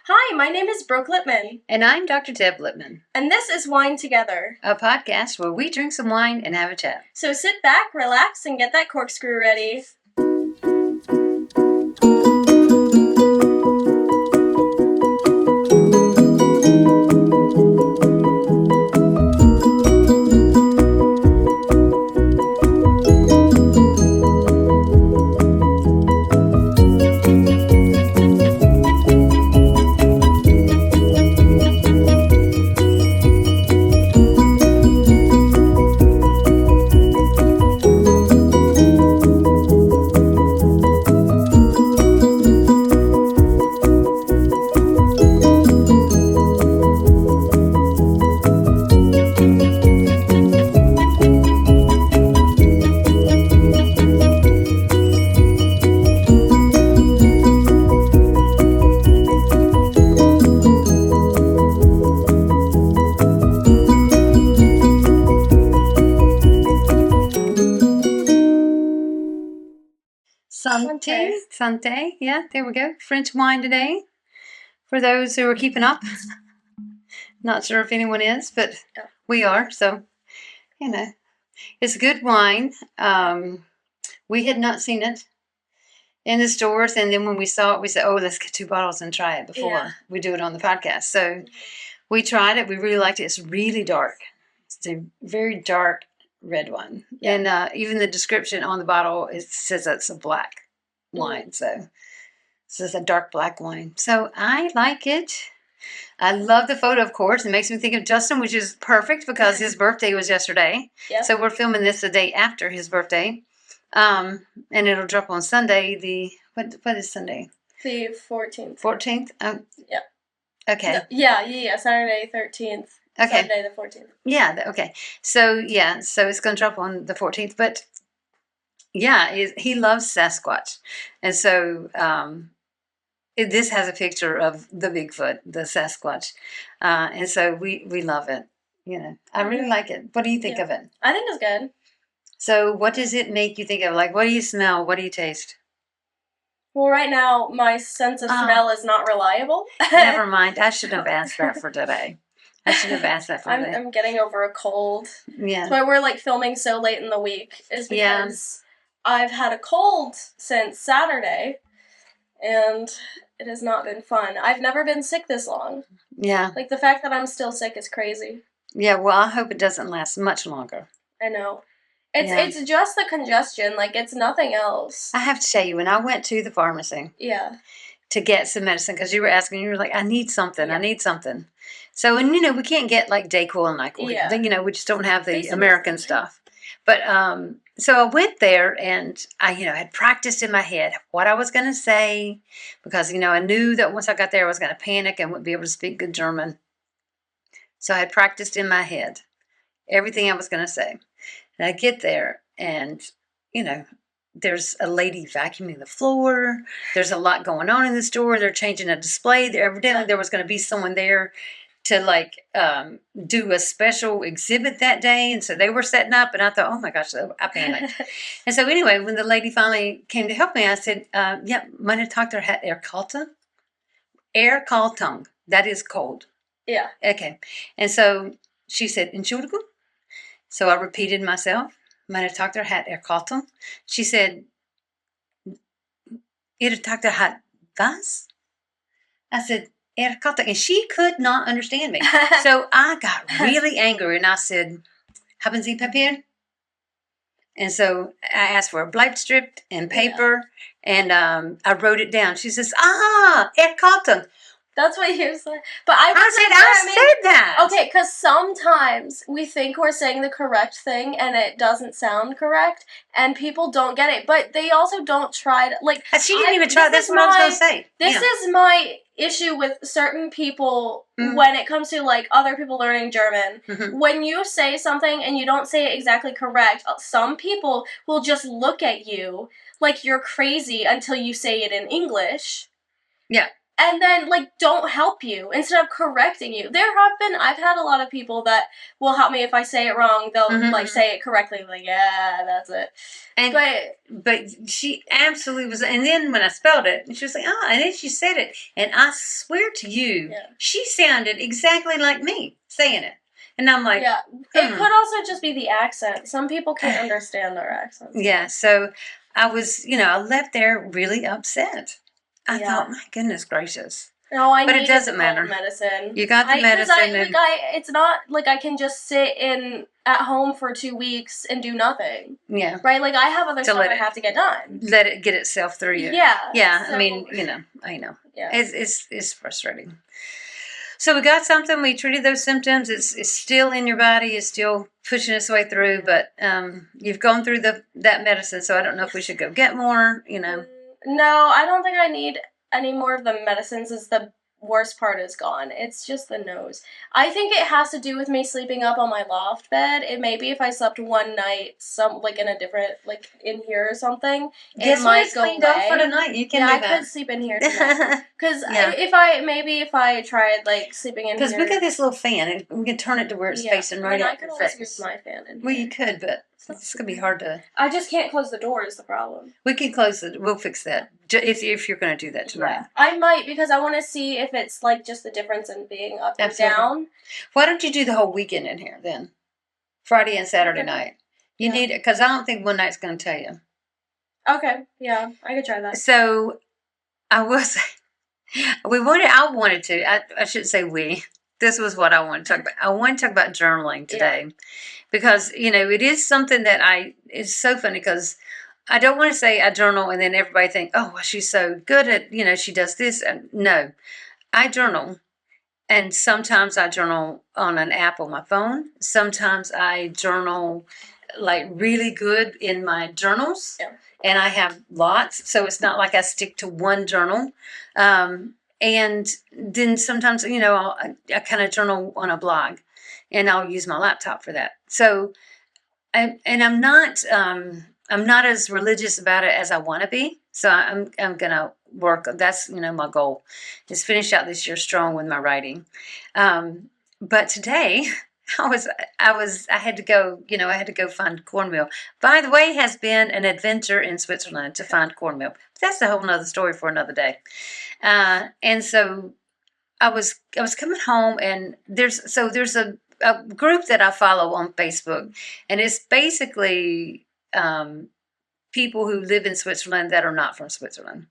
Hi, my name is Brooke Lippman. And I'm Dr. Deb Lippman. And this is Wine Together, a podcast where we drink some wine and have a chat. So sit back, relax, and get that corkscrew ready. Santé. Yeah, there we go. French wine today. For those who are keeping up. Not sure if anyone is, but we are. So, it's good wine. We had not seen it in the stores. And then when we saw it, we said, let's get 2 bottles and try it before we do it on the podcast. So we tried it. We really liked it. It's really dark. It's a very dark red wine. Yeah. And even the description on the bottle, it says it's a black wine. So it's a dark black wine. So I like it. I love the photo, of course. It makes me think of Justin, which is perfect because his birthday was yesterday. Yep. So we're filming this the day after his birthday. And it'll drop on Sunday, what is Sunday? The 14th. 14th? Yeah. Okay. Yeah. Saturday, 13th. Okay. Sunday, the 14th. Yeah, okay. So it's going to drop on the 14th. But, he loves Sasquatch. And so this has a picture of the Bigfoot, the Sasquatch. And so we love it. I really like it. What do you think of it? I think it's good. So what does it make you think of? Like, what do you smell? What do you taste? Well, right now, my sense of smell is not reliable. Never mind. I shouldn't have asked that for today. I'm getting over a cold. Yeah. That's why we're, filming so late in the week, is because I've had a cold since Saturday, and it has not been fun. I've never been sick this long. Yeah. The fact that I'm still sick is crazy. Yeah, well, I hope it doesn't last much longer. I know. It's just the congestion. It's nothing else. I have to tell you, when I went to the pharmacy to get some medicine, because you were asking, you were like, I need something. So, and we can't get Dayquil and NyQuil. Yeah. We just don't have the American stuff. But, so I went there and I, had practiced in my head what I was going to say because, I knew that once I got there, I was going to panic and wouldn't be able to speak good German. So I had practiced in my head everything I was going to say. And I get there and, there's a lady vacuuming the floor. There's a lot going on in the store. They're changing a display. Evidently there was going to be someone there to do a special exhibit that day. And so they were setting up and I thought, oh my gosh, I panicked. And so anyway, when the lady finally came to help me, I said, meine Tochter hat erkältung. Erkältung. That is cold. Yeah. Okay. And so she said, Entschuldigung. So I repeated myself. Meine Tochter hat erkältung. She said, Ihre Tochter hat was? I said, erkältung. And she could not understand me. So I got really angry and I said, haben Sie Papier? And so I asked for a Bleibstrip and paper and I wrote it down. She says, erkältung. That's what you said. But I said that. Okay, because sometimes we think we're saying the correct thing and it doesn't sound correct, and people don't get it. But they also don't try to, she didn't even try. That's what I was going to say. This is my issue with certain people when it comes to, other people learning German. Mm-hmm. When you say something and you don't say it exactly correct, some people will just look at you like you're crazy until you say it in English. Yeah. and then, like, don't help you instead of correcting you. I've had a lot of people that will help me if I say it wrong. They'll, like, say it correctly. Like, yeah, that's it. And, but she absolutely was. And then when I spelled it, she was like, oh, and then she said it. And I swear to you, she sounded exactly like me saying it. And I'm like, yeah, it could also just be the accent. Some people can't understand their accents. Yeah, so I was, I left there really upset. I thought, my goodness gracious. No, but it doesn't matter. Medicine. You got the medicine. It's not like I can just sit at home for 2 weeks and do nothing. Yeah. Right? Like, I have other stuff I have to get done. Let it get itself through you. Yeah. Yeah, so, I mean, I know. Yeah. It's frustrating. So we got something. We treated those symptoms. It's still in your body. It's still pushing its way through. But you've gone through that medicine, so I don't know if we should go get more. No, I don't think I need any more of the medicines. Is the worst part is gone. It's just the nose. I think it has to do with me sleeping up on my loft bed. It may be if I slept one night, in a different, in here or something, it might go away. Up for tonight. You can do that. I could sleep in here tonight. Because if I tried, sleeping in here. Because we got this little fan, and we can turn it to where it's facing right at your face. I could always use my fan in here. Well, you could, but it's going to be hard to... I just can't close the door is the problem. We can close it. We'll fix that. If you're going to do that tonight. Yeah. I might, because I want to see if it's, just the difference in being up and down. Why don't you do the whole weekend in here, then? Friday and Saturday night. You need it, because I don't think one night's going to tell you. Okay, yeah, I could try that. So, I will say, I wanted to, I shouldn't say we. This was what I want to talk about. I want to talk about journaling today. Yeah. Because, it is something that it's so funny because I don't want to say I journal and then everybody think, oh, well, she's so good at, she does this. No, I journal. And sometimes I journal on an app on my phone. Sometimes I journal really good in my journals. Yeah. And I have lots. So it's not like I stick to one journal. And then sometimes, I kind of journal on a blog. And I'll use my laptop for that. So, I'm not as religious about it as I want to be. So I'm gonna work. That's my goal, is finish out this year strong with my writing. But today, I had to go. I had to go find cornmeal. By the way, has been an adventure in Switzerland to find cornmeal. But that's a whole nother story for another day. And so I was coming home, and there's a group that I follow on Facebook, and it's basically people who live in Switzerland that are not from Switzerland.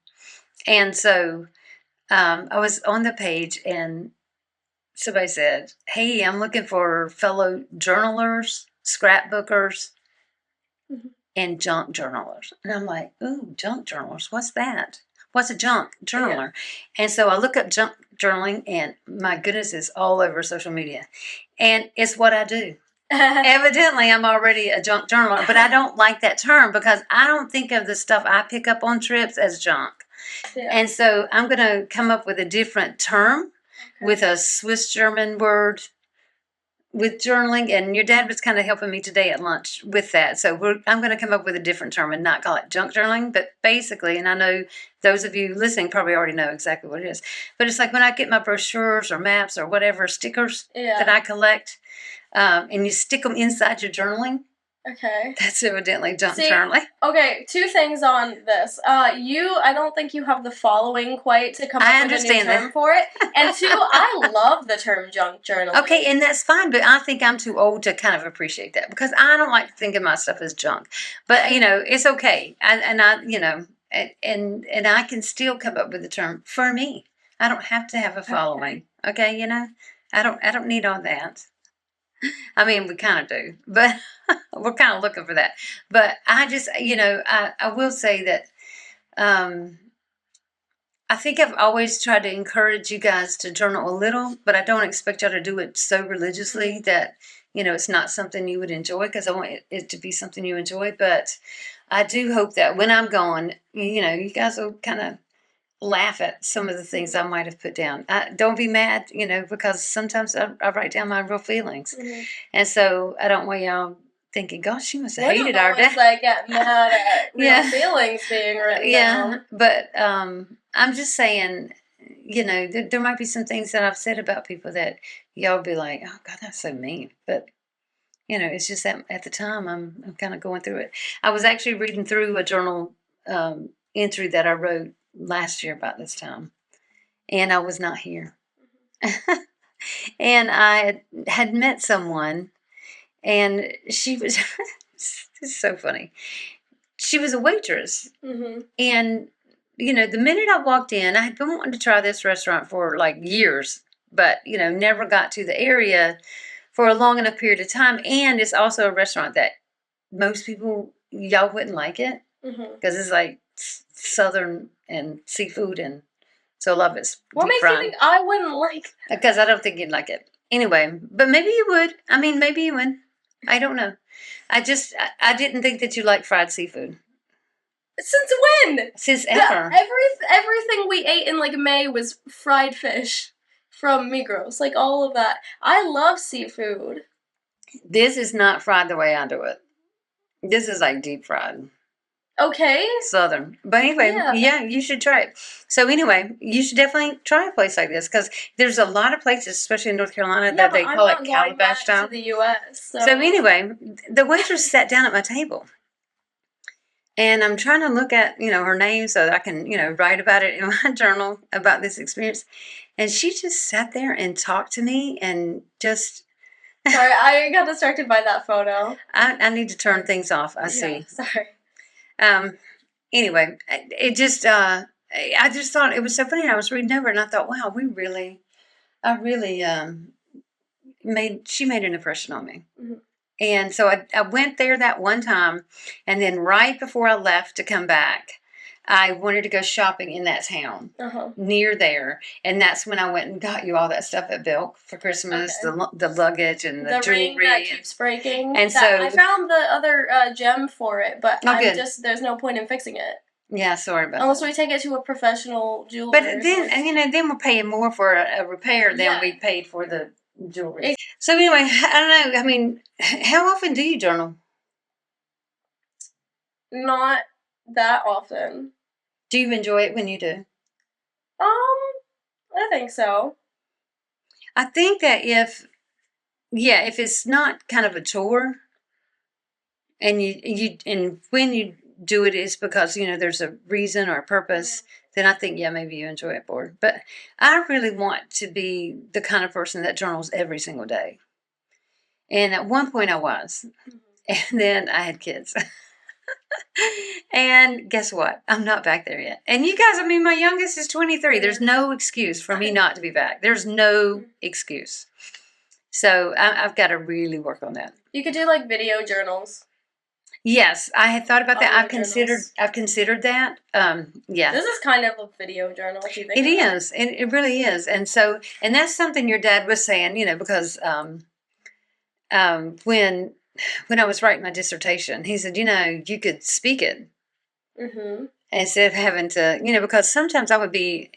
And so I was on the page, and somebody said, hey, I'm looking for fellow journalers, scrapbookers, and junk journalers. And I'm like, ooh, junk journalers, what's that? What's a junk journaler? Yeah. And so I look up junk journaling, and my goodness, it's all over social media. And it's what I do. Evidently, I'm already a junk journaler, but I don't like that term because I don't think of the stuff I pick up on trips as junk. Yeah. And so I'm going to come up with a different term with a Swiss German word with journaling, and your dad was kind of helping me today at lunch with that. So I'm going to come up with a different term and not call it junk journaling, but basically, and I know those of you listening probably already know exactly what it is, but it's like when I get my brochures or maps or whatever stickers that I collect, and you stick them inside your journaling. Okay. That's evidently junk journaling. Okay, 2 things on this. I don't think you have the following quite to come up with a new term for it. And 2, I love the term junk journaling. Okay, and that's fine, but I think I'm too old to kind of appreciate that because I don't like to think of myself as junk. But, it's okay. And I can still come up with the term for me. I don't have to have a following. Okay, I don't need all that. I mean, we kind of do, but we're kind of looking for that. But I just, I will say that I think I've always tried to encourage you guys to journal a little, but I don't expect y'all to do it so religiously that, it's not something you would enjoy, because I want it to be something you enjoy. But I do hope that when I'm gone, you guys will kind of laugh at some of the things I might have put down. Don't be mad, because sometimes I write down my real feelings. Mm-hmm. And so I don't want y'all thinking, gosh, she must have hated our dad. I get mad at real feelings being written down. But I'm just saying, there might be some things that I've said about people that y'all be like, oh God, that's so mean. But it's just that at the time I'm kind of going through it. I was actually reading through a journal entry that I wrote last year about this time, and I was not here. And I had met someone, and she was, this is so funny. She was a waitress. Mm-hmm. And, the minute I walked in, I had been wanting to try this restaurant for like years, but, never got to the area for a long enough period of time. And it's also a restaurant that most people, y'all wouldn't like it because it's like Southern and seafood, and so a lot of it's what makes you think I wouldn't like it? Because I don't think you'd like it. Anyway, but maybe you would. I mean, maybe you would. I don't know. I didn't think that you liked fried seafood. Since when? Since ever. Everything we ate in like May was fried fish from Migros. Like all of that. I love seafood. This is not fried the way I do it. This is like deep fried. Okay. Southern. But anyway, yeah, you should try it. So anyway, you should definitely try a place like this because there's a lot of places, especially in North Carolina, that they call it calabash style. To the U.S. So anyway, the waitress sat down at my table. And I'm trying to look at, her name so that I can, write about it in my journal about this experience. And she just sat there and talked to me and just... Sorry, I got distracted by that photo. I need to turn things off. I see. Sorry. Anyway, it just, I just thought it was so funny. I was reading over it and I thought, wow, she made an impression on me. Mm-hmm. And so I went there that one time, and then right before I left to come back, I wanted to go shopping in that town near there. And that's when I went and got you all that stuff at Belk for Christmas, the luggage and the jewelry. Ring that keeps breaking. And so I found the other gem for it, but there's no point in fixing it. Yeah, sorry about Unless we take it to a professional jeweler. But then, then we're paying more for a repair than we paid for the jewelry. So anyway, I don't know. I mean, how often do you journal? Not that often. Do you enjoy it when you do? I think so. I think that if it's not kind of a chore, and when you do it, it's because there's a reason or a purpose. Then I think maybe you enjoy it more. But I really want to be the kind of person that journals every single day. And at one point I was, and then I had kids. And guess what? I'm not back there yet. And you guys, my youngest is 23. There's no excuse for me not to be back. There's no excuse. So I've got to really work on that. You could do like video journals. Yes, I had thought about that. I've considered that. Yeah. This is kind of a video journal if you think it is. It really is. And so, and that's something your dad was saying, because when I was writing my dissertation, he said, you could speak it. Mm-hmm. Instead of having to, because sometimes I would be,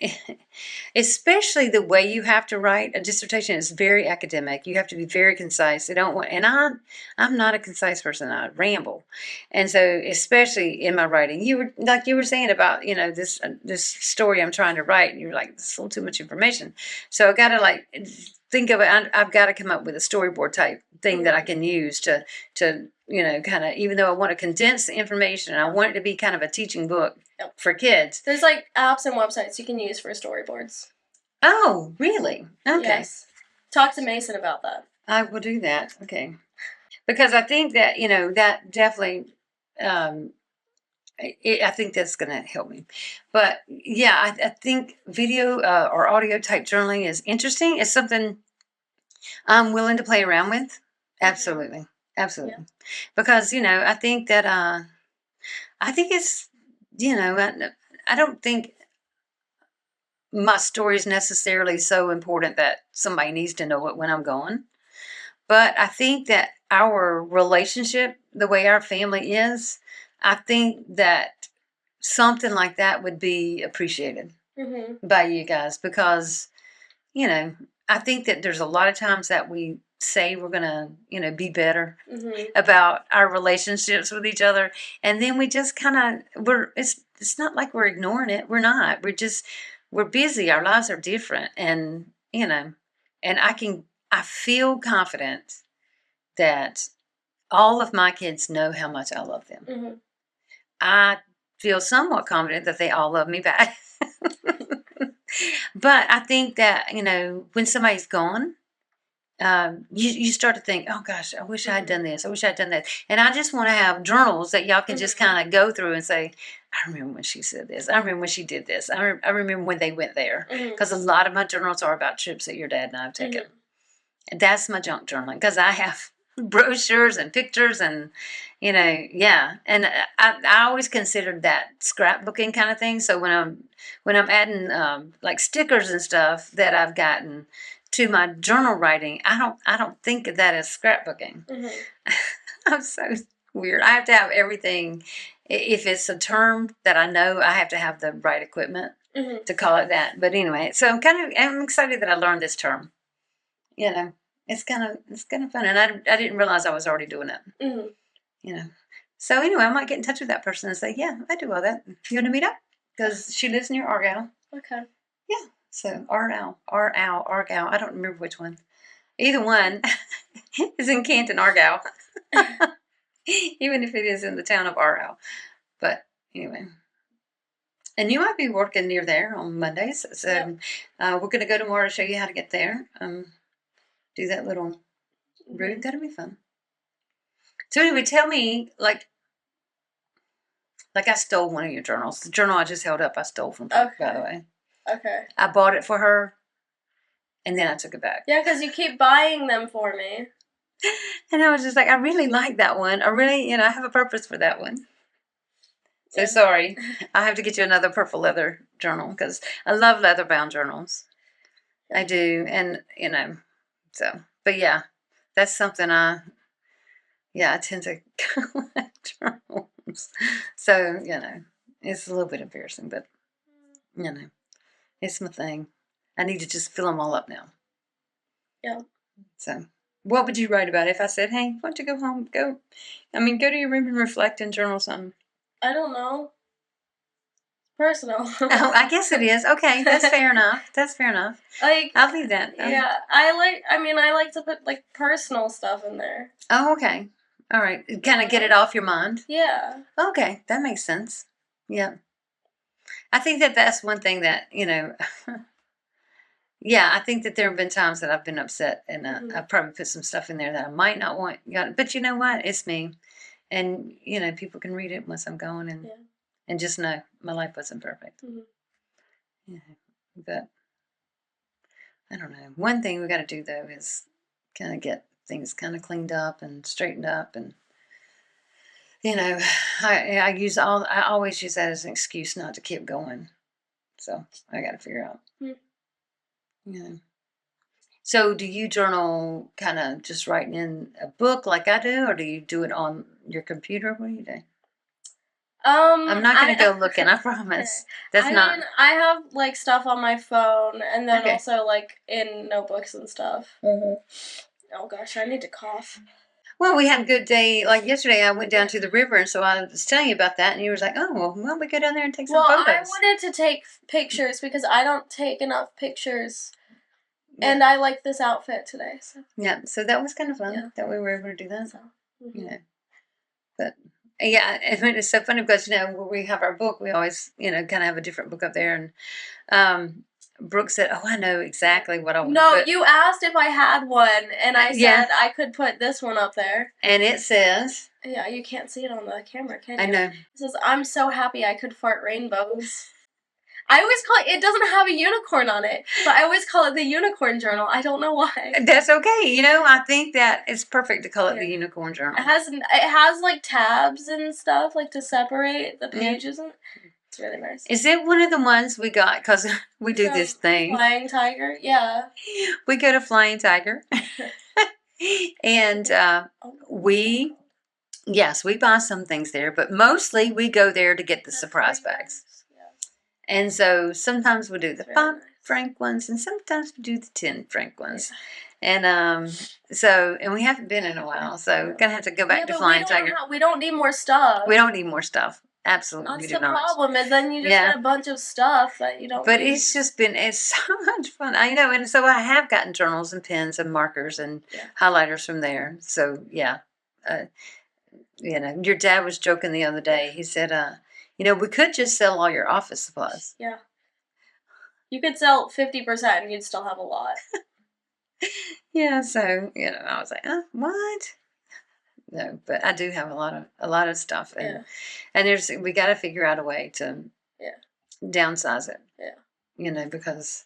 especially the way you have to write a dissertation is very academic. You have to be very concise. I'm not a concise person. I ramble. And so, especially in my writing, you were saying about, this story I'm trying to write, and you're like, this is a little too much information. So I got to think of it. I've got to come up with a storyboard type thing that I can use to kind of, even though I want to condense the information, I want it to be kind of a teaching book for kids. There's apps and websites you can use for storyboards. Oh, really? Okay. Yes. Talk to Mason about that. I will do that. Okay. Because I think that, that definitely, I think that's going to help me. But yeah, I think video or audio type journaling is interesting. It's something I'm willing to play around with. Absolutely. Absolutely. Yeah. Because, I think that, I think it's, I don't think my story is necessarily so important that somebody needs to know it when I'm gone. But I think that our relationship, the way our family is, I think that something like that would be appreciated by you guys because, I think that there's a lot of times that we say we're going to, be better about our relationships with each other. And then we just kind of, it's not like we're ignoring it. We're not. we're busy. Our lives are different. And, and I feel confident that all of my kids know how much I love them. Mm-hmm. I feel somewhat confident that they all love me back. But I think that, when somebody's gone, you start to think, oh gosh, I wish I had done this. I wish I had done that. And I just want to have journals that y'all can just kind of go through and say, I remember when she said this. I remember when she did this. I remember when they went there. Because a lot of my journals are about trips that your dad and I have taken. And that's my junk journaling, because I have brochures and pictures and, yeah. And I always considered that scrapbooking kind of thing. So when I'm adding like stickers and stuff that I've gotten to my journal writing, I don't think of that as scrapbooking. I'm so weird. I have to have everything. If it's a term that I know, I have to have the right equipment to call it that. But anyway, so I'm excited that I learned this term. It's kind of fun, and I didn't realize I was already doing it. So anyway, I might get in touch with that person and say, yeah, I do all that. You want to meet up? Because she lives near Argyle. Okay. Yeah. So Argyle. I don't remember which one. Either one is in Canton, Argyle. Even if it is in the town of Argyle. But anyway. And you might be working near there on Mondays. So we're going to go tomorrow to show you how to get there. Do that little route. That'll be fun. So anyway, tell me, like I stole one of your journals. The journal I just held up, I stole from Brooke, by the way. Okay. I bought it for her, and then I took it back. Yeah, because you keep buying them for me. And I was just like, I really like that one. I really, I have a purpose for that one. So sorry. I have to get you another purple leather journal, because I love leather-bound journals. I do, and, so. But yeah, that's something I tend to collect journals. So, it's a little bit embarrassing, but, it's my thing. I need to just fill them all up now. Yeah. So, what would you write about if I said, hey, why don't you go home? Go to your room and reflect and journal something? I don't know. Personal. Oh, I guess it is. Okay, that's fair enough. Like, I'll leave that. Yeah, I like to put, like, personal stuff in there. Oh, okay. All right. Kind of get it off your mind. Yeah. Okay, that makes sense. Yeah. I think that's one thing that, yeah, I think that there have been times that I've been upset, and I've probably put some stuff in there that I might not want. But you know what? It's me. And, people can read it once I'm gone, and just know my life wasn't perfect. Yeah. But I don't know. One thing we got to do, though, is kind of get things kind of cleaned up and straightened up. And, I always use that as an excuse not to keep going. So I got to figure out. Yeah. So do you journal kind of just writing in a book like I do, or do you do it on your computer? What do you do? I'm not going to go looking, I promise. I have, like, stuff on my phone, and then also, like, in notebooks and stuff. Oh, gosh, I need to cough. Well, we had a good day. Like, yesterday, I went down to the river, and so I was telling you about that, and you were like, oh, well, why don't we go down there and take some photos? Well, I wanted to take pictures, because I don't take enough pictures. Yeah. And I like this outfit today. So. Yeah, so that was kind of fun that we were able to do that. So, But, yeah, it's so funny because, when we have our book, we always, kind of have a different book up there. And Brooke said, oh, I know exactly what I want to put. No, you asked if I had one, and I said I could put this one up there. And it says... Yeah, you can't see it on the camera, can you? I know. It says, I'm so happy I could fart rainbows. I always call it doesn't have a unicorn on it, but I always call it the unicorn journal. I don't know why. That's okay. I think that it's perfect to call it the unicorn journal. It has like tabs and stuff, like, to separate the pages. And it's really nice. Is it one of the ones we got, because we do this thing? Flying Tiger, yeah. We go to Flying Tiger. And we buy some things there, but mostly we go there to get the surprise bags. And so sometimes we do the 5 franc ones, and sometimes we do the 10 franc ones. And and we haven't been in a while, so we're going to have to go back to Flying Tiger. We don't need more stuff. We don't need more stuff. Absolutely That's do the not. problem, is then you just get a bunch of stuff that you don't But need. it's so much fun. I know, and so I have gotten journals and pens and markers and highlighters from there. So, yeah. Your dad was joking the other day. He said, we could just sell all your office supplies. Yeah. You could sell 50% and you'd still have a lot. Yeah, so, I was like, what? No, but I do have a lot of stuff, and we got to figure out a way to downsize it. Because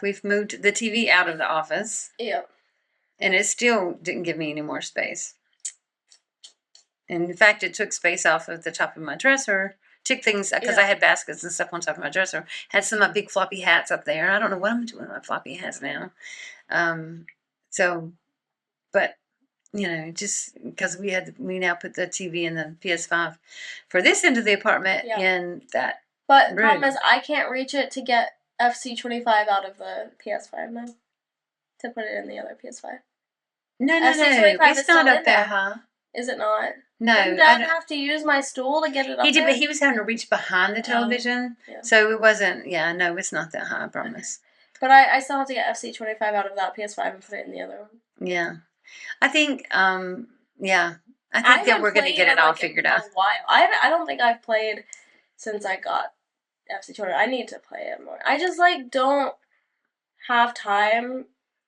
we've moved the TV out of the office. And it still didn't give me any more space. And in fact, it took space off of the top of my dresser. Took things, because I had baskets and stuff on top of my dresser. Had some of my big floppy hats up there. I don't know what I'm doing with my floppy hats now. But just because we now put the TV and the PS5 for this end of the apartment in that But the room. problem is I can't reach it to get FC25 out of the PS5 now. To put it in the other PS5. No. It's not up that high. Is it not? No. Didn't Dad have to use my stool to get it up He did, there? but he was having to reach behind the television. So it wasn't, no, it's not that high, I promise. But I still have to get FC25 out of that PS5 and put it in the other one. Yeah. I think, I think that we're going to get it all figured out. A while. I don't think I've played since I got FC25. I need to play it more. I just, don't have time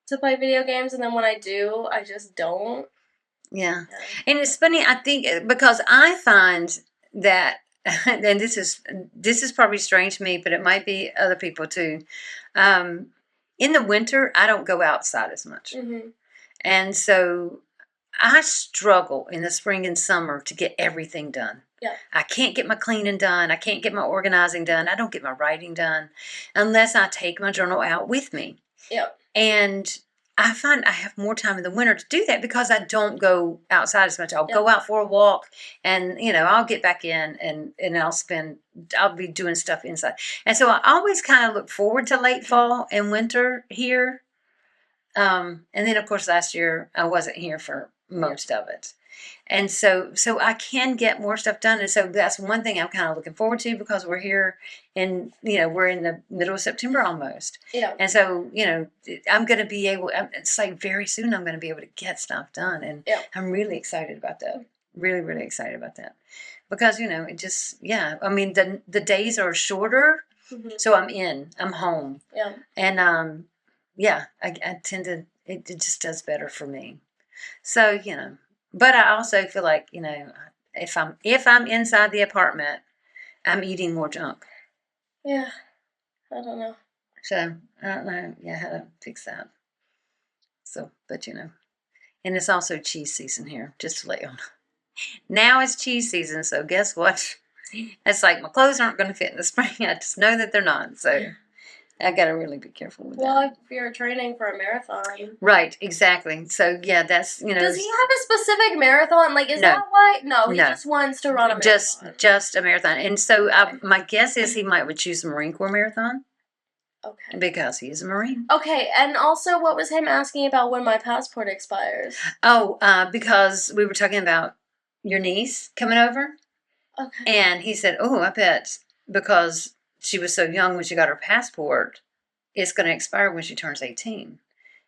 to play video games, and then when I do, I just don't. Yeah. And it's funny, I think, because I find that, and this is probably strange to me, but it might be other people too. In the winter, I don't go outside as much. Mm-hmm. And so I struggle in the spring and summer to get everything done. Yeah. I can't get my cleaning done. I can't get my organizing done. I don't get my writing done unless I take my journal out with me. Yeah. And I find I have more time in the winter to do that because I don't go outside as much. I'll go out for a walk and, I'll get back in and I'll be doing stuff inside. And so I always kind of look forward to late fall and winter here. And then, of course, last year I wasn't here for most of it. And so I can get more stuff done. And so that's one thing I'm kind of looking forward to because we're here we're in the middle of September almost. Yeah. And so, I'm going to be able, it's like very soon I'm going to be able to get stuff done. And I'm really excited about that. Really, really excited about that. Because, it just, I mean, the days are shorter. Mm-hmm. So I'm home. Yeah. And, I tend to, it just does better for me. So, but I also feel like, if I'm inside the apartment, I'm eating more junk. Yeah. I don't know. So, I don't know how to fix that. So, but and it's also cheese season here, just to let you know. Now it's cheese season, so guess what? It's like my clothes aren't going to fit in the spring. I just know that they're not, so I got to really be careful with that. Well, if you're training for a marathon. Right, exactly. So, that's, Does he have a specific marathon? Is that why? No, he just wants to run a marathon. Just a marathon. And so, my guess is he would choose a Marine Corps marathon. Okay. Because he is a Marine. Okay, and also, what was him asking about when my passport expires? Oh, because we were talking about your niece coming over. Okay. And he said, I bet because she was so young when she got her passport, it's going to expire when she turns 18.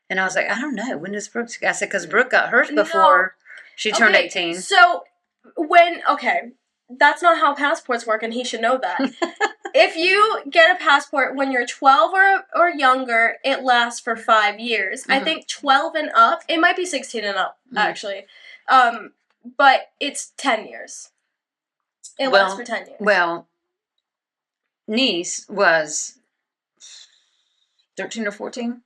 And I was like, I don't know. When does Brooke? I said, because Brooke got hers before she turned 18. So, that's not how passports work, and he should know that. If you get a passport when you're 12 or younger, it lasts for 5 years. Mm-hmm. I think 12 and up, it might be 16 and up, actually. But it's 10 years. It lasts for 10 years. Well, niece was 13 or 14.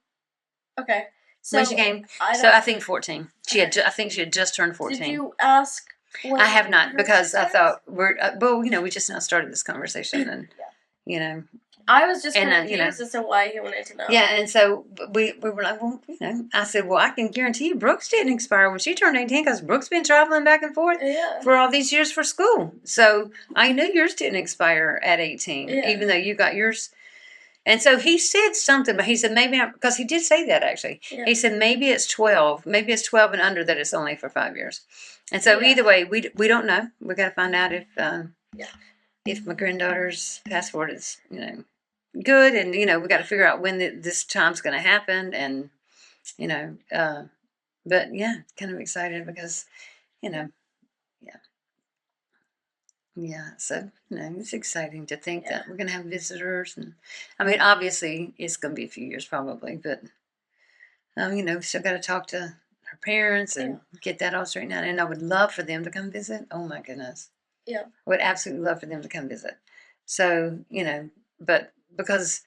Okay. So when she came, I think 14. I think she had just turned 14. Did you ask? I have not because I thought we just now started this conversation and I was just confused as to why he wanted to know. Yeah, and so we were like, I said, I can guarantee you Brooks didn't expire when she turned 18 because Brooks been traveling back and forth for all these years for school. So I knew yours didn't expire at 18, even though you got yours, And so he said something, but he said maybe because he did say that actually. Yeah. He said maybe it's 12, maybe it's 12 and under that it's only for 5 years. And so either way, we don't know. We got to find out if my granddaughter's passport is good, and we got to figure out when this time's going to happen, and but yeah, kind of excited because yeah. Yeah, so it's exciting to think that we're going to have visitors, and I mean, obviously, it's going to be a few years probably, but still got to talk to her parents and get that all straightened out. And I would love for them to come visit. Oh my goodness, I would absolutely love for them to come visit. So but there's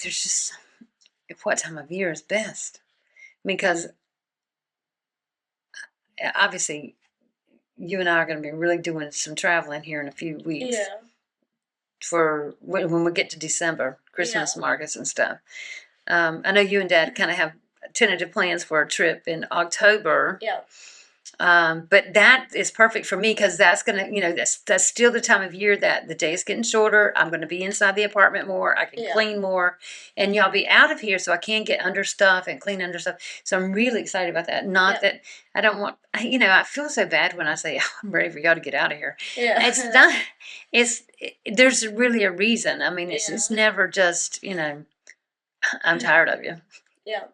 just what time of year is best? Because obviously, you and I are going to be really doing some traveling here in a few weeks. Yeah. For when we get to December, Christmas markets and stuff. I know you and Dad kind of have tentative plans for a trip in October. Yeah. But that is perfect for me because that's gonna, that's still the time of year that the day is getting shorter. I'm going to be inside the apartment more. I can clean more, and y'all be out of here, so I can get under stuff and clean under stuff. So I'm really excited about that. Not that I don't want, I feel so bad when I say I'm ready for y'all to get out of here. Yeah, it's not. There's really a reason. I mean, it's never just I'm tired of you. Yeah.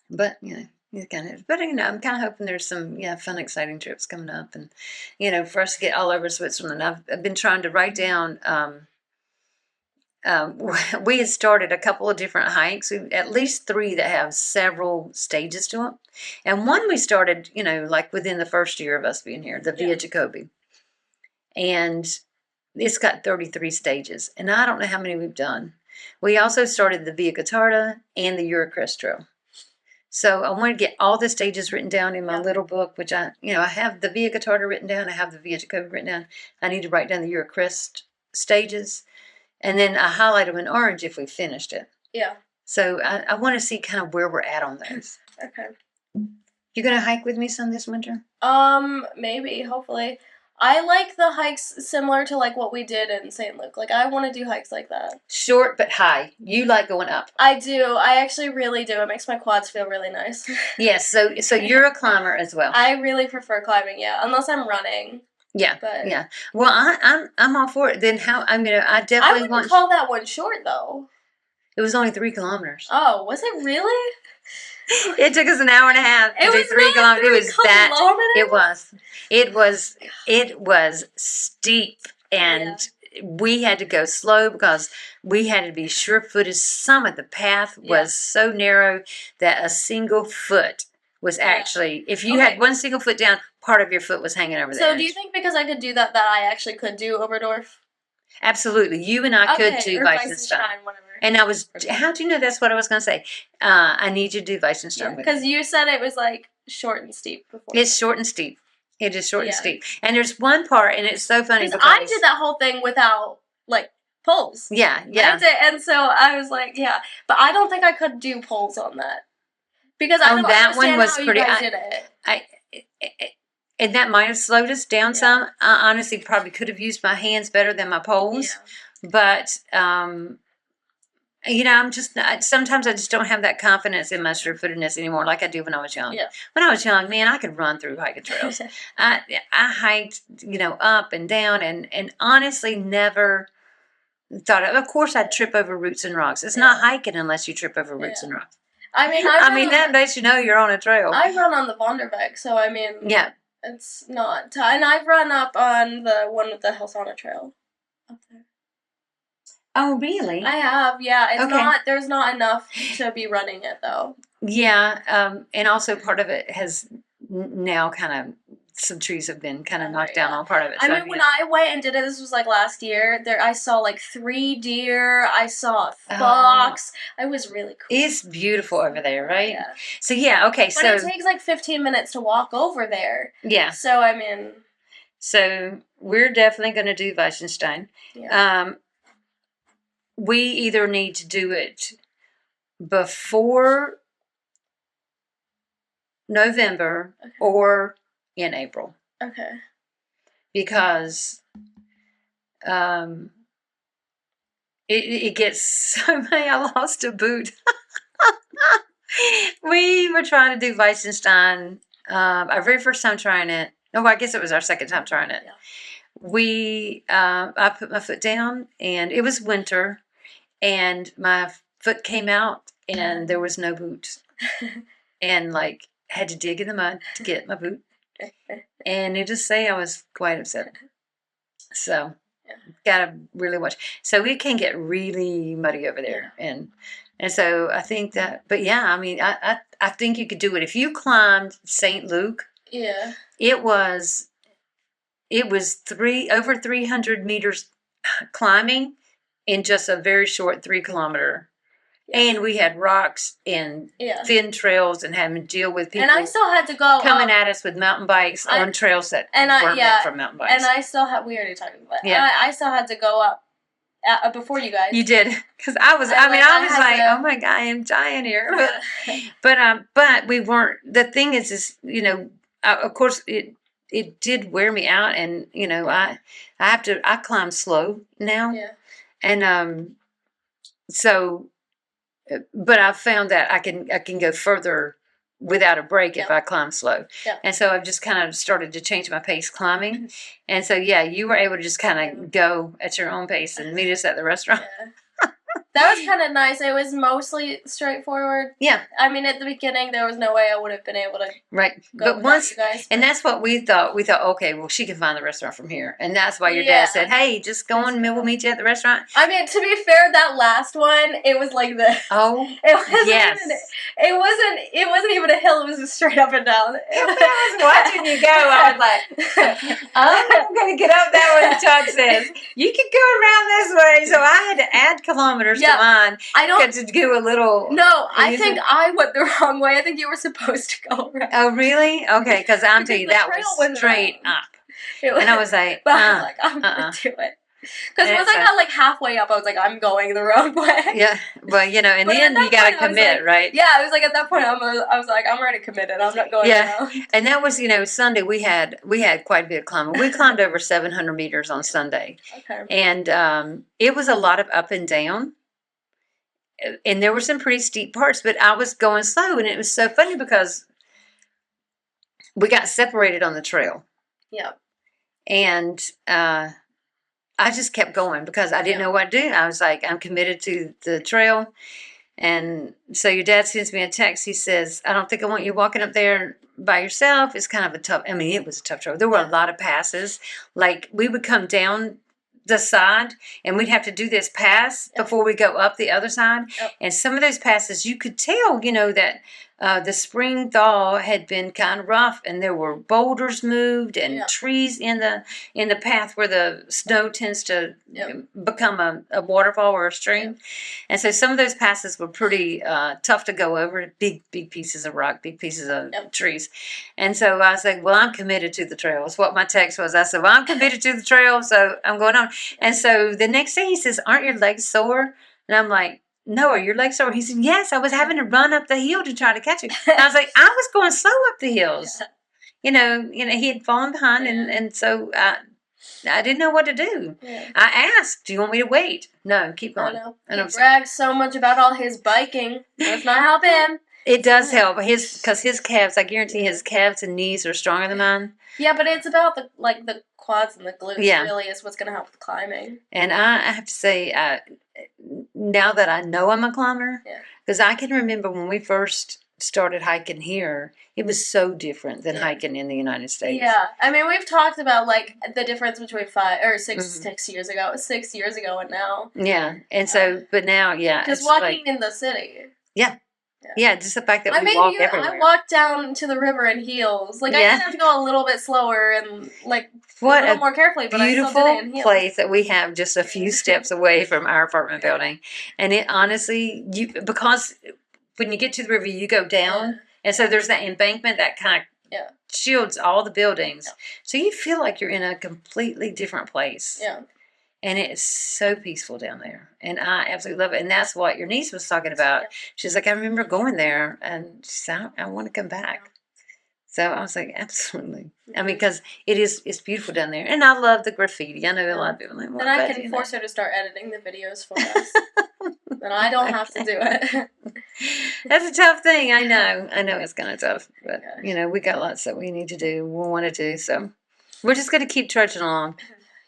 But I'm kind of hoping there's some fun, exciting trips coming up, and for us to get all over Switzerland. I've been trying to write down. We had started a couple of different hikes, at least 3 that have several stages to them, and one we started, like within the first year of us being here, the Via Jacobi, and it's got 33 stages, and I don't know how many we've done. We also started the Via Gottarda and the Eurocrest Trail. So I want to get all the stages written down in my little book, which I have the Via Gottarda written down. I have the Via Jacobi written down. I need to write down the Eurocrest stages, and then I highlight them in orange if we finished it. Yeah. So I want to see kind of where we're at on those. Okay. You gonna hike with me some this winter? Maybe, hopefully. I like the hikes similar to like what we did in St. Luke. Like I want to do hikes like that. Short but high. You like going up. I do. I actually really do. It makes my quads feel really nice. Yes. So you're a climber as well. I really prefer climbing. Yeah, unless I'm running. Yeah. But yeah. Well, I'm all for it. Then how? I mean, I definitely wouldn't call that one short though. It was only 3 kilometers. Oh, was it really? It took us an hour and a half to do 3 kilometers. It was that. It was steep, and we had to go slow because we had to be sure-footed. Some of the path was so narrow that a single foot was actually, if you had one single foot down, part of your foot was hanging over the edge. So do you think because I could do that I actually could do Oberdorf? Absolutely. You and I could do Weissenstein. Whatever. And how'd you know that's what I was going to say? I need you to do Weissenstein. Because you said it was like short and steep before. It's short and steep. It is short and steep. And there's one part, and it's so funny because I did that whole thing without like poles. Yeah. And so I was like, but I don't think I could do poles on that because I don't understand how you guys did it. And that might have slowed us down some. I honestly probably could have used my hands better than my poles, but I'm just sometimes I just don't have that confidence in my sure-footedness anymore like I do when I was young. Yeah. When I was young, man, I could run through hiking trails. I hiked, up and down, and honestly never thought of course I'd trip over roots and rocks. It's not hiking unless you trip over roots and rocks. I mean, that lets you know you're on a trail. I run on the Vonderweg, so I mean, it's not. And I've run up on the one with the Helsana Trail up there. Oh, really? I have, It's not, there's not enough to be running it, though. Yeah, and also part of it has now kind of, some trees have been kind of knocked down on part of it. I mean, when I went and did it, this was like last year, I saw like 3 deer, I saw a fox. It was really cool. It's beautiful over there, right? Yeah. So, okay, but it takes like 15 minutes to walk over there. Yeah. So, I mean. So, we're definitely going to do Weissenstein. Yeah. We either need to do it before November or in April. Okay. Because it gets so many. I lost a boot. We were trying to do Weissenstein. Our very first time trying it. No, I guess it was our second time trying it. Yeah. I put my foot down, and it was winter, and my foot came out, and there was no boot, and like had to dig in the mud to get my boot. And needless to say, I was quite upset. So, gotta really watch. So it can get really muddy over there, and so I think that. But yeah, I mean, I think you could do it if you climbed St. Luke. Yeah. It was over 300 meters climbing in just a very short 3 kilometer. Yeah. And we had rocks and thin trails and having to deal with people. And I still had to go coming at us with mountain bikes on trails that weren't meant for mountain bikes. And I still had, we already talked about it. Yeah. I still had to go up before you guys. You did, because I was like, oh my God, I am dying here. But we weren't. The thing is of course it did wear me out, and I climb slow now. Yeah. And so. But I've found that I can go further without a break if I climb slow. Yeah. And so I've just kind of started to change my pace climbing. And so, you were able to just kind of go at your own pace and meet us at the restaurant. Yeah. That was kind of nice. It was mostly straightforward. Yeah. I mean, at the beginning, there was no way I would have been able to go but once, you guys. And that's what we thought. We thought, okay, well, she can find the restaurant from here. And that's why your dad said, hey, just go on, we'll meet you at the restaurant. I mean, to be fair, that last one, it was like this. Oh, it wasn't even a hill. It was just straight up and down. When I was watching you go, I was like, I'm going to get up that way. Todd says, you can go around this way. So I had to add kilometers to mine. I don't to do a little. No, I think I went the wrong way. I think you were supposed to go around. Oh, really? Okay, because I'm telling you, that was straight up. And I was like, but I was like, I'm going to do it. Because once I got like halfway up, I was like, I'm going the wrong way. Yeah, well, and then you got to commit, right? Yeah, I was like, at that point, I was like, I'm already committed. I'm not going around. And that was, Sunday we had quite a bit of climbing. We climbed over 700 meters on Sunday. Okay. And it was a lot of up and down. And there were some pretty steep parts, but I was going slow, and it was so funny because we got separated on the trail. Yeah. And I just kept going because I didn't know what to do. I was like, I'm committed to the trail. And so your dad sends me a text. He says, I don't think I want you walking up there by yourself. It's kind of it was a tough trail. There were a lot of passes. Like, we would come down the side, and we'd have to do this pass before we go up the other side. And some of those passes, you could tell, that the spring thaw had been kind of rough, and there were boulders moved and trees in the path where the snow tends to become a waterfall or a stream. And so some of those passes were pretty tough to go over, big pieces of rock, big pieces of trees. And so I was like, well, I'm committed to the trail. That's what my text was. I said, well, I'm committed to the trail, so I'm going on. And so the next day he says, aren't your legs sore? And I'm like, no, are your legs sore? He said, yes, I was having to run up the hill to try to catch you. And I was like, I was going slow up the hills. He had fallen behind, and so I didn't know what to do. Yeah. I asked, do you want me to wait? No, keep going. He brags so much about all his biking. Let's not help him. It does help, because his calves, I guarantee his calves and knees are stronger than mine. Yeah, but it's about the quads and the glutes really is what's going to help with climbing. And I have to say, now that I know I'm a climber, because I can remember when we first started hiking here, it was so different than hiking in the United States. Yeah, I mean, we've talked about the difference between 6 years ago, 6 years ago, and now. Yeah, and so, but now, just walking in the city. Yeah, just the fact that we walk everywhere. I walked down to the river in heels. I did have to go a little bit slower and a little more carefully, but I still did it in heels. Place that we have just a few steps away from our apartment building. And it honestly, because when you get to the river, you go down, and so there's that embankment that kind of shields all the buildings. So you feel like you're in a completely different place. Yeah. And it's so peaceful down there. And I absolutely love it. And that's what your niece was talking about. She's like, I remember going there, and she said, I want to come back. So I was like, absolutely. I mean, because it's beautiful down there. And I love the graffiti. I know a lot of people like, well, then I can force her to start editing the videos for us. Then I don't have to do it. That's a tough thing. I know it's kind of tough. But, we got lots that we need to do, we want to do. So we're just going to keep trudging along.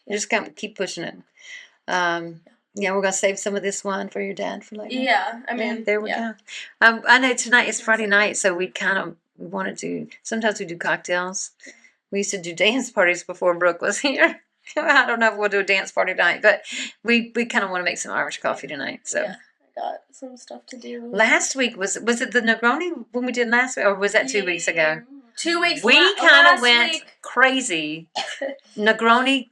We're just going to keep pushing it. We're going to save some of this wine for your dad for later. Yeah, I mean, there we go. I know tonight is Friday night, so we wanted to, sometimes we do cocktails. We used to do dance parties before Brooke was here. I don't know if we'll do a dance party tonight, but we kind of want to make some Irish coffee tonight. So yeah, I got some stuff to do. Last week, was it the Negroni when we did last week, or was that 2 weeks ago? 2 weeks. We kind of went crazy. Negroni?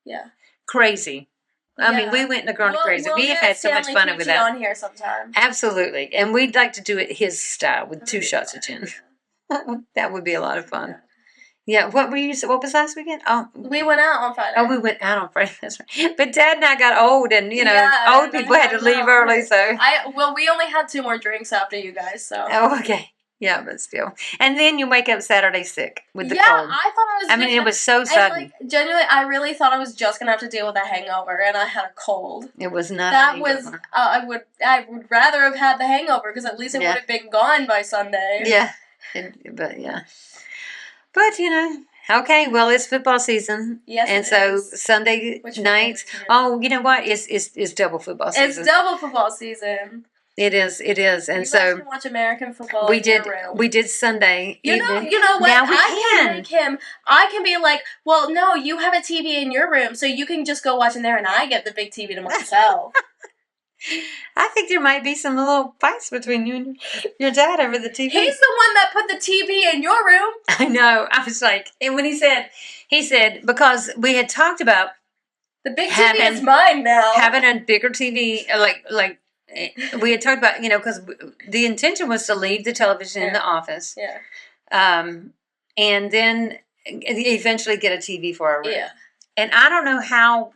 Yeah. Crazy. I mean, we went Negroni crazy. We have had so much fun with that. On here sometime. Absolutely, and we'd like to do it his style with 2 shots of gin. That would be a lot of fun. Yeah. What was last weekend? Oh, we went out on Friday. Oh, we went out on Friday. That's right. But Dad and I got old, and old people had to leave early. So we only had 2 more drinks after you guys. So okay. Yeah, but still. And then you wake up Saturday sick with the cold. I thought I was. I mean, it was so sudden. Genuinely, I really thought I was just gonna have to deal with a hangover, and I had a cold. It was not. That was. I would rather have had the hangover because at least it would have been gone by Sunday. Yeah, but okay. Well, it's football season. Yes, and so Sunday nights. Oh, you know what? It's double football season. It's double football season. It is, and you so guys can watch American football. We did Sunday. You know what? Now I can be like, well, no, you have a TV in your room, so you can just go watch in there, and I get the big TV to myself. I think there might be some little fights between you and your dad over the TV. He's the one that put the TV in your room. I know. I was like, and when he said because we had talked about the big TV is mine now. Having a bigger TV, like. We had talked about, because the intention was to leave the television in the office. Yeah. And then eventually get a TV for our room. Yeah. And I don't know how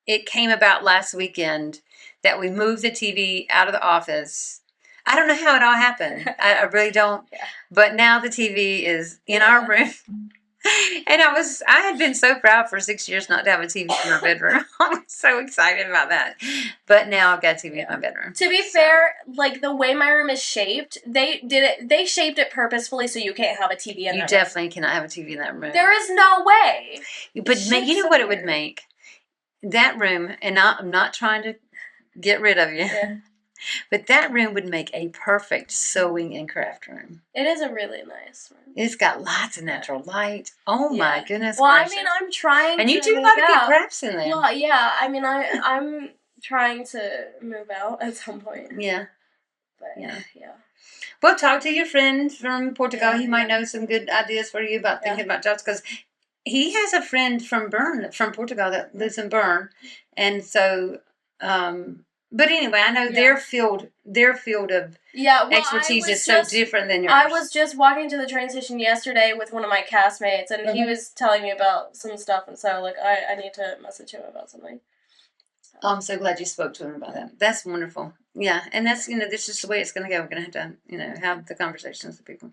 it came about last weekend that we moved the TV out of the office. I don't know how it all happened. I really don't. Yeah. But now the TV is in our room. And I had been so proud for 6 years not to have a TV in our bedroom. I was so excited about that. But now I've got a TV in my bedroom. To be fair, like the way my room is shaped, they shaped it purposefully so you can't have a TV in there. You definitely cannot have a TV in that room. There is no way. But you know what it would make? That room, and I'm not trying to get rid of you. Yeah. But that room would make a perfect sewing and craft room. It is a really nice room. It's got lots of natural light. Oh my goodness! Well, gracious. I mean, I'm trying. And to you do move a lot of out. good crafts in there. Well, yeah. I mean, I'm trying to move out at some point. Yeah. But yeah. Well, talk to your friend from Portugal. He might know some good ideas for you about thinking about jobs because he has a friend from Portugal that lives in Bern, and so. But anyway, I know their field of expertise is so different than yours. I was just walking to the train station yesterday with one of my castmates, and he was telling me about some stuff, and so I need to message him about something. So. I'm so glad you spoke to him about that. That's wonderful. Yeah, and that's this is the way it's going to go. We're going to have to have the conversations with people.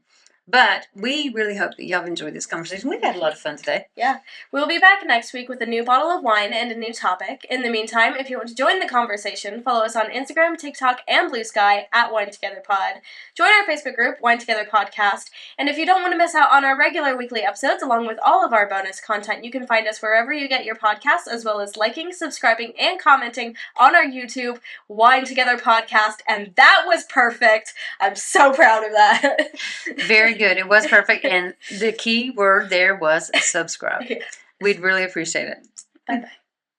But we really hope that y'all have enjoyed this conversation. We've had a lot of fun today. Yeah. We'll be back next week with a new bottle of wine and a new topic. In the meantime, if you want to join the conversation, follow us on Instagram, TikTok, and Blue Sky at Wine Together Pod. Join our Facebook group, Wine Together Podcast. And if you don't want to miss out on our regular weekly episodes, along with all of our bonus content, you can find us wherever you get your podcasts, as well as liking, subscribing, and commenting on our YouTube, Wine Together Podcast. And that was perfect. I'm so proud of that. Very good. It was perfect. And the key word there was subscribe. We'd really appreciate it. Bye-bye.